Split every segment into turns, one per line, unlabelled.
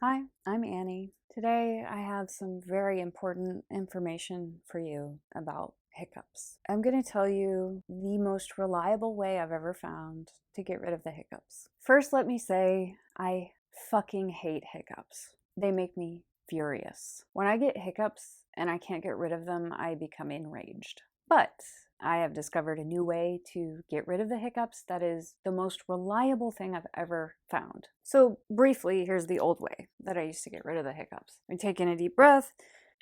Hi, I'm Annie. Today I have some very important information for you about hiccups. I'm going to tell you the most reliable way I've ever found to get rid of the hiccups. First, let me say I fucking hate hiccups. They make me furious. When I get hiccups and I can't get rid of them, I become enraged. But I have discovered a new way to get rid of the hiccups that is the most reliable thing I've ever found. So, briefly, here's the old way that I used to get rid of the hiccups. I take in a deep breath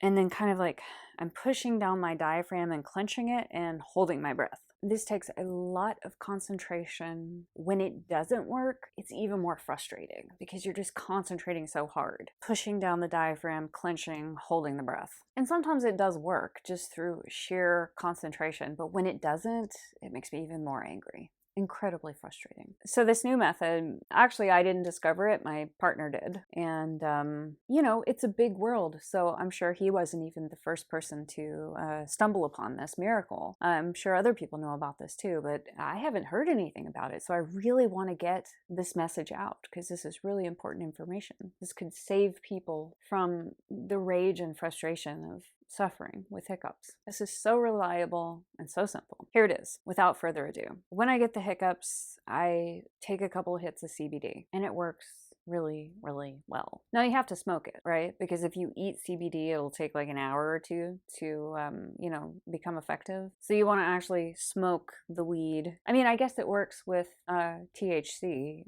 and then kind of like I'm pushing down my diaphragm and clenching it and holding my breath. This takes a lot of concentration. When it doesn't work, it's even more frustrating because you're just concentrating so hard, pushing down the diaphragm, clenching, holding the breath. And sometimes it does work just through sheer concentration, but when it doesn't, it makes me even more angry. Incredibly frustrating. So this new method, actually I didn't discover it, my partner did. And, it's a big world, so I'm sure he wasn't even the first person to stumble upon this miracle. I'm sure other people know about this too, but I haven't heard anything about it. So I really want to get this message out because this is really important information. This could save people from the rage and frustration of suffering with hiccups. This is so reliable and so simple. Here it is, without further ado. When I get the hiccups, I take a couple of hits of CBD and it works really, really well. Now you have to smoke it, right? Because if you eat CBD, it'll take like an hour or two to, become effective. So you want to actually smoke the weed. I mean, I guess it works with THC,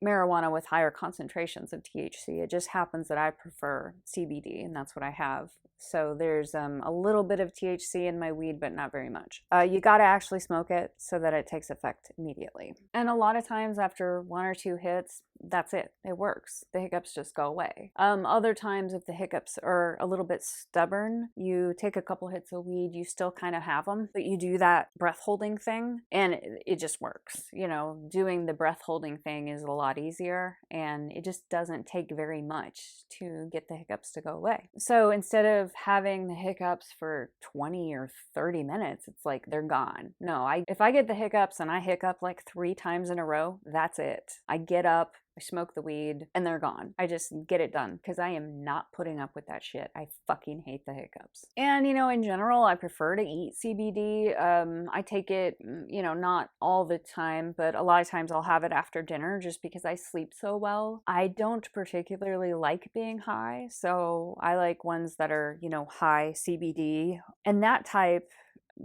marijuana with higher concentrations of THC. It just happens that I prefer CBD, and that's what I have. So there's a little bit of THC in my weed, but not very much. You got to actually smoke it so that it takes effect immediately. And a lot of times after one or two hits, that's it. It works. The hiccups just go away. Other times, if the hiccups are a little bit stubborn, you take a couple hits of weed, you still kind of have them, but you do that breath holding thing and it just works. Doing the breath holding thing is a lot easier and it just doesn't take very much to get the hiccups to go away. So instead of having the hiccups for 20 or 30 minutes, it's like they're gone. No, if I get the hiccups and I hiccup like 3 times in a row, that's it. I get up, I smoke the weed, and they're gone. I just get it done because I am not putting up with that shit. I fucking hate the hiccups. And, in general, I prefer to eat CBD. I take it, not all the time, but a lot of times I'll have it after dinner just because I sleep so well. I don't particularly like being high, so I like ones that are, high CBD. And that type,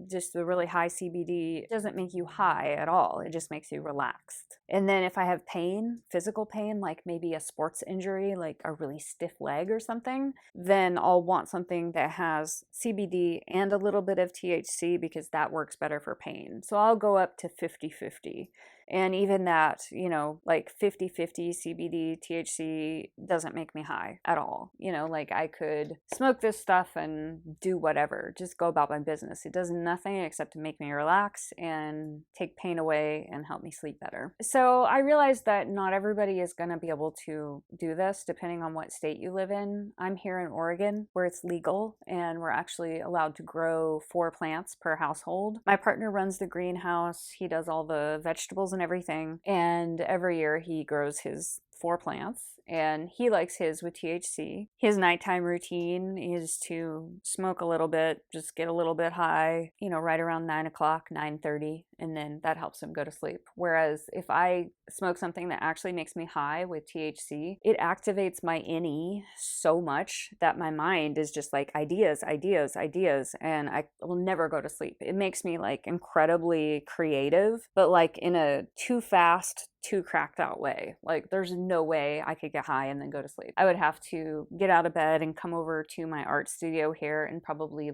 just the really high CBD, doesn't make you high at all. It just makes you relaxed. And then if I have pain, physical pain, like maybe a sports injury, like a really stiff leg or something, then I'll want something that has CBD and a little bit of THC because that works better for pain. So I'll go up to 50-50. And even that, like 50-50 CBD, THC doesn't make me high at all. Like I could smoke this stuff and do whatever, just go about my business. It does nothing except to make me relax and take pain away and help me sleep better. So I realized that not everybody is going to be able to do this depending on what state you live in. I'm here in Oregon where it's legal and we're actually allowed to grow 4 plants per household. My partner runs the greenhouse. He does all the vegetables and everything. And every year he grows his 4 plants and he likes his with THC. His nighttime routine is to smoke a little bit, just get a little bit high, right around 9 o'clock, 9:30, and then that helps him go to sleep. Whereas if I smoke something that actually makes me high with THC, it activates my NE so much that my mind is just like ideas, ideas, ideas, and I will never go to sleep. It makes me like incredibly creative, but like in a too fast, too cracked out way. Like there's no way I could get high and then go to sleep. I would have to get out of bed and come over to my art studio here and probably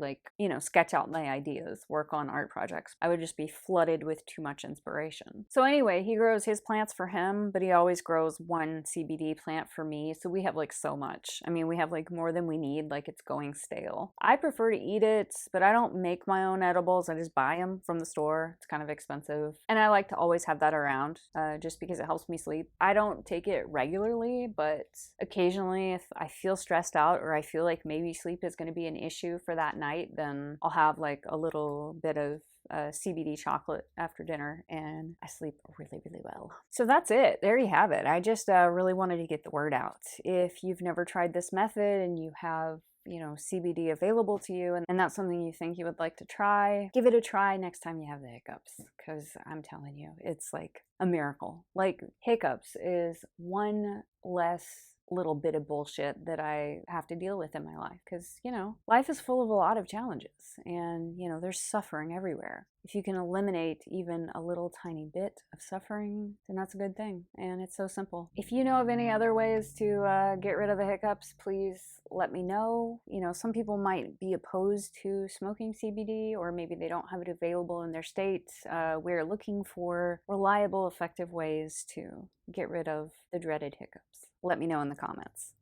sketch out my ideas, work on art projects. I would just be flooded with too much inspiration. So anyway, he grows his plants for him, but he always grows 1 CBD plant for me. So we have like so much. I mean, we have like more than we need, like it's going stale. I prefer to eat it, but I don't make my own edibles. I just buy them from the store. It's kind of expensive. And I like to always have that around, just because it helps me sleep. I don't take it regularly, but occasionally if I feel stressed out or I feel like maybe sleep is going to be an issue for that night, then I'll have like a little bit of CBD chocolate after dinner, and I sleep really, really well. So that's it. There you have it. I just really wanted to get the word out. If you've never tried this method and you have CBD available to you, and that's something you think you would like to try, give it a try next time you have the hiccups, because I'm telling you, it's like a miracle. Like, hiccups is one less little bit of bullshit that I have to deal with in my life, because life is full of a lot of challenges, and there's suffering everywhere. If you can eliminate even a little tiny bit of suffering, then that's a good thing, and it's so simple. If you know of any other ways to get rid of the hiccups, please let me know. Some people might be opposed to smoking CBD, or maybe they don't have it available in their state. We're looking for reliable, effective ways to get rid of the dreaded hiccups. Let me know in the comments.